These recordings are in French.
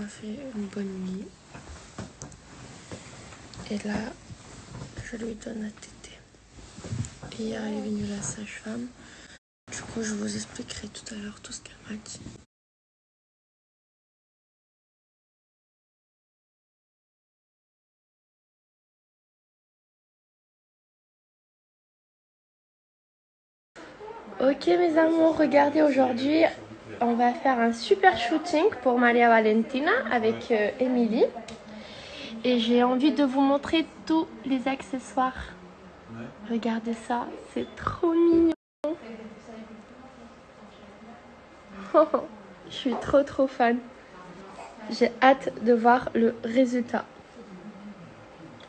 fait une bonne nuit. Et là, je lui donne à téter. Et hier est venue la sage-femme. Du coup, je vous expliquerai tout à l'heure tout ce qu'elle m'a dit. Ok mes amours, regardez, aujourd'hui on va faire un super shooting pour Maria Valentina avec Emily. Et j'ai envie de vous montrer tous les accessoires. Regardez ça, c'est trop mignon. Je suis trop fan. J'ai hâte de voir le résultat.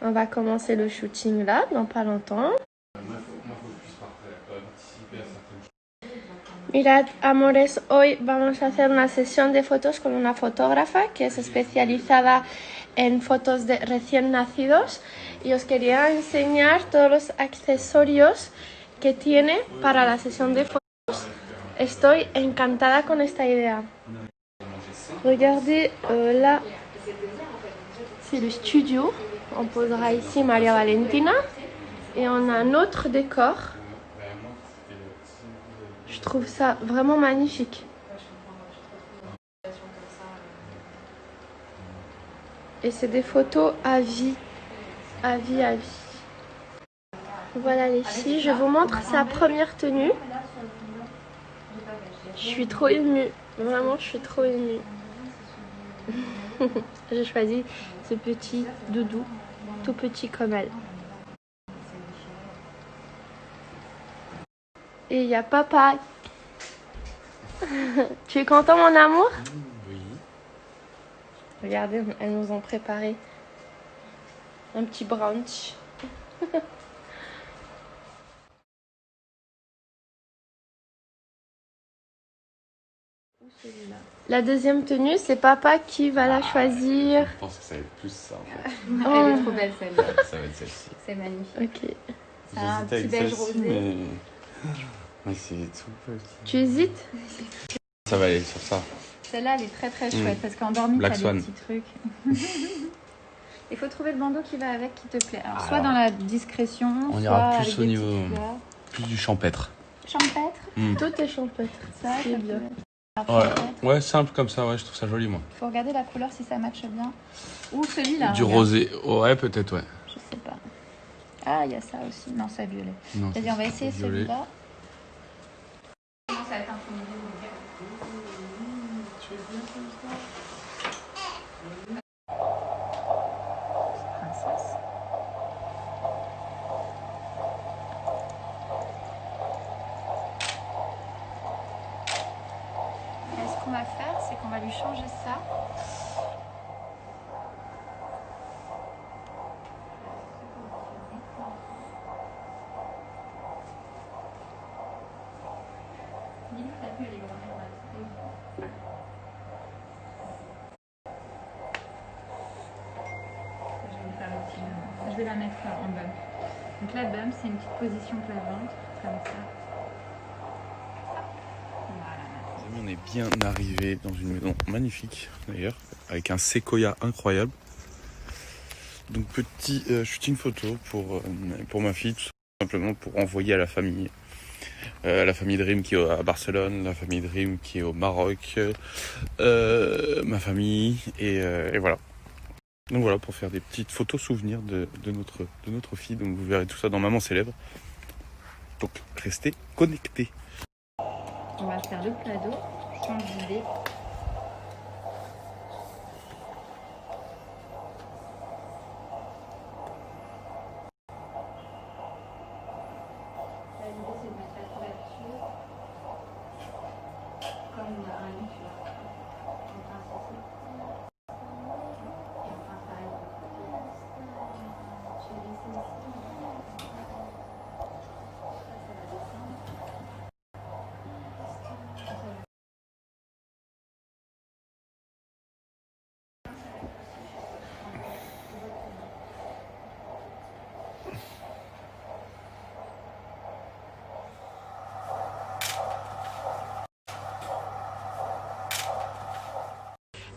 On va commencer le shooting là, dans pas longtemps. Mirad, amores, hoy vamos a hacer una sesión de fotos con una fotógrafa que es especializada en fotos de recién nacidos y os quería enseñar todos los accesorios que tiene para la sesión de fotos. Estoy encantada con esta idea. Regardez, là, c'est le studio. On posera ici Maria Valentina et on a un autre décor. Je trouve ça vraiment magnifique. Et c'est des photos à vie. À vie. Voilà les filles, je vous montre sa première tenue. Je suis trop émue. Vraiment, je suis trop émue. J'ai choisi ce petit doudou, tout petit comme elle. Et il y a papa. Tu es content mon amour? Oui. Regardez, elles nous ont préparé un petit brunch. La deuxième tenue, c'est papa qui va la choisir. Je pense que ça va être plus ça en fait. Elle est trop belle celle-là. Ça va être celle-ci. C'est magnifique. Ok. Ça a un J'hésitais petit avec beige celle-ci, rosé. mais c'est tout petit. Tu hésites? Ça va aller sur ça. Celle-là, elle est très chouette parce qu'endormie, Black t'as des Swan. petits trucs. Il faut trouver le bandeau qui va avec, qui te plaît. Alors, soit Alors, dans la discrétion, on soit ira plus avec au des niveau- petites fleurs. Plus du champêtre. Champêtre, Tout est champêtre. ça, C'est ça bien. peut être. Alors, Ouais. champêtre. Ouais, simple comme ça, ouais, je trouve ça joli moi. Il faut regarder la couleur si ça matche bien. Ou celui-là. Du regarde. rosé, ouais, peut-être, ouais. Je sais pas. Ah, il y a ça aussi. Non, c'est violet. Non, Vas-y, on va essayer violet. celui-là. Ça va être un peu mieux. Princesse. Et ce qu'on va faire, c'est qu'on va lui changer ça. Limite, t'as vu, elle est grande. Je vais la mettre en bum. Donc la bum, c'est une petite position plavante, comme ça. Voilà. On est bien arrivé dans une maison magnifique d'ailleurs, avec un séquoia incroyable. Donc petit shooting photo pour ma fille, tout simplement pour envoyer à la famille Dream qui est à Barcelone, la famille Dream qui est au Maroc, ma famille et voilà. Donc voilà, pour faire des petites photos souvenirs de notre fille. Donc vous verrez tout ça dans Maman Célèbre. Donc restez connectés. On va faire le plat d'eau, change d'idée. L'idée, c'est de mettre la couverture comme un lit, tu vois.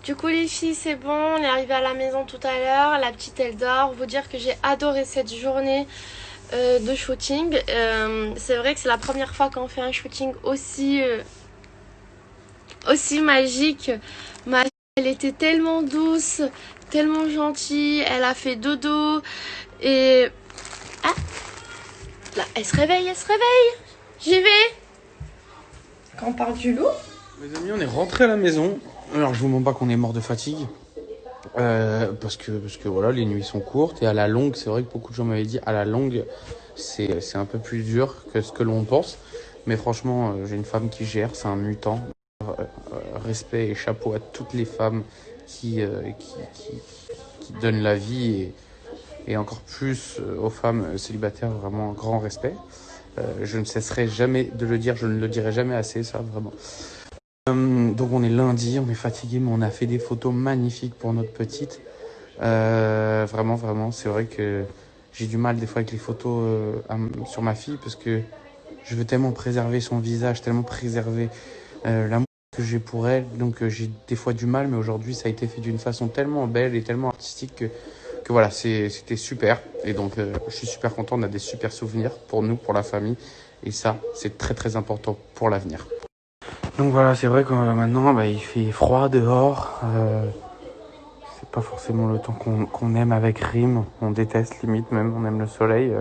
Du coup les filles c'est bon, on est arrivé à la maison tout à l'heure, la petite elle dort. Vous dire que j'ai adoré cette journée de shooting. C'est vrai que c'est la première fois qu'on fait un shooting aussi magique. Ma fille, elle était tellement douce, tellement gentille, elle a fait dodo et... Ah là, elle se réveille, j'y vais. Quand on parle du loup. Mes amis, on est rentré à la maison. Alors je vous mens pas qu'on est mort de fatigue. Parce que voilà, les nuits sont courtes et à la longue, c'est vrai que beaucoup de gens m'avaient dit à la longue, c'est un peu plus dur que ce que l'on pense. Mais franchement, j'ai une femme qui gère, c'est un mutant. Respect et chapeau à toutes les femmes qui donnent la vie et encore plus aux femmes célibataires, vraiment un grand respect. Je ne cesserai jamais de le dire, je ne le dirai jamais assez, ça vraiment. Donc on est lundi, on est fatigué, mais on a fait des photos magnifiques pour notre petite. Vraiment, c'est vrai que j'ai du mal des fois avec les photos sur ma fille parce que je veux tellement préserver son visage, tellement préserver l'amour que j'ai pour elle. Donc j'ai des fois du mal, mais aujourd'hui ça a été fait d'une façon tellement belle et tellement artistique que voilà, c'était super. Et donc je suis super content, on a des super souvenirs pour nous, pour la famille. Et ça, c'est très très important pour l'avenir. Donc voilà, c'est vrai que maintenant, il fait froid dehors. C'est pas forcément le temps qu'on aime avec Rim. On déteste limite même, on aime le soleil.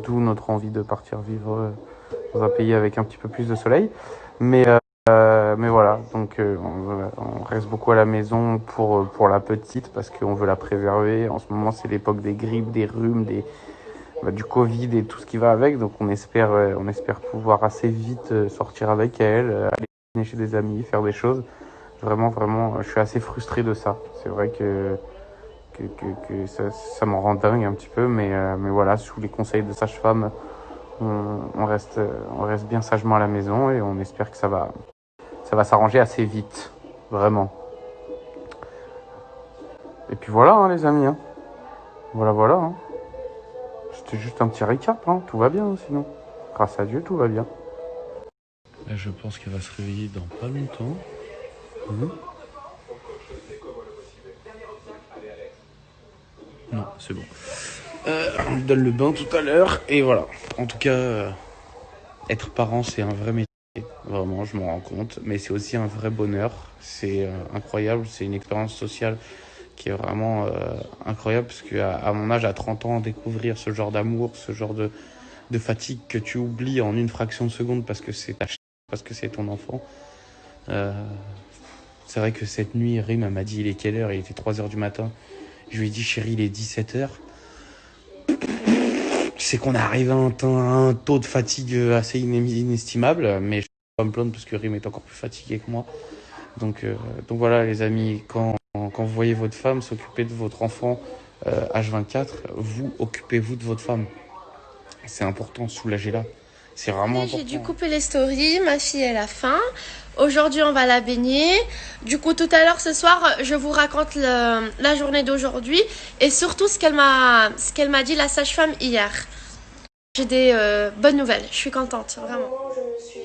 D'où notre envie de partir vivre dans un pays avec un petit peu plus de soleil. Mais voilà, donc on reste beaucoup à la maison pour la petite parce qu'on veut la préserver. En ce moment, c'est l'époque des grippes, des rhumes, du Covid et tout ce qui va avec. Donc on espère pouvoir assez vite sortir avec elle, aller chez des amis, faire des choses. Vraiment, je suis assez frustré de ça. C'est vrai que ça m'en rend dingue un petit peu, mais voilà, sous les conseils de sage-femme, on reste bien sagement à la maison et on espère que ça va s'arranger assez vite, vraiment. Et puis voilà, hein, les amis. Hein. Voilà. Hein. C'était juste un petit récap, hein. Tout va bien sinon. Grâce à Dieu, tout va bien. Là, je pense qu'elle va se réveiller dans pas longtemps. Non, c'est bon. On lui donne le bain tout à l'heure et voilà. En tout cas, être parent, c'est un vrai métier. Vraiment, je m'en rends compte. Mais c'est aussi un vrai bonheur. C'est incroyable. C'est une expérience sociale qui est vraiment incroyable parce qu'à mon âge, à 30 ans, découvrir ce genre d'amour, ce genre de fatigue que tu oublies en une fraction de seconde parce que c'est parce que c'est ton enfant. C'est vrai que cette nuit, Rim m'a dit il est quelle heure? Il était 3h du matin. Je lui ai dit chérie, il est 17h. C'est qu'on arrive à un taux de fatigue assez inestimable, mais je ne vais pas me plaindre parce que Rim est encore plus fatigué que moi. Donc voilà les amis, quand vous voyez votre femme s'occuper de votre enfant H24, vous occupez-vous de votre femme. C'est important, soulagez-la. C'est vraiment important. J'ai dû couper les stories, ma fille elle a faim. Aujourd'hui on va la baigner. Du coup tout à l'heure ce soir je vous raconte la journée d'aujourd'hui et surtout ce qu'elle m'a dit la sage-femme hier. J'ai des bonnes nouvelles, je suis contente, vraiment. Je me suis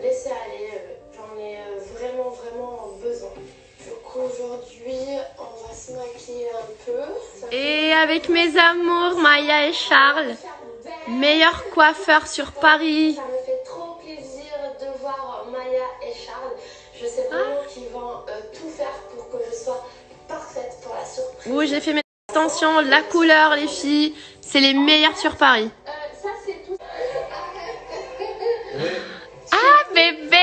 laissée aller, j'en ai vraiment besoin. Du coup aujourd'hui on va se maquiller un peu. Et avec mes amours, Maya et Charles. Meilleur coiffeur sur Paris. Ça me fait trop plaisir de voir Maya et Charles. Je sais vraiment qu'ils vont tout faire pour que je sois parfaite pour la surprise. Oui, j'ai fait mes extensions, la couleur, les filles. C'est les meilleurs sur Paris. Ça, c'est tout. Ah, bébé.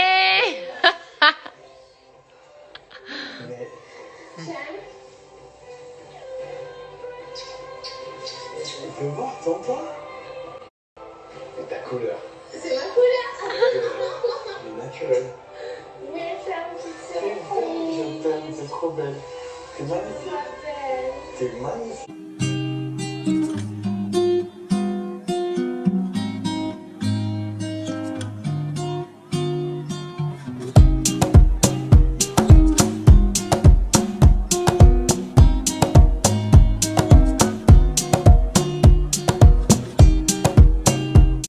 Tu peux voir, t'entends? Ta couleur. C'est ma couleur. Elle est naturelle. Mais c'est un petit Je t'aime, c'est trop belle. T'es magnifique. surprise. T'es magnifique.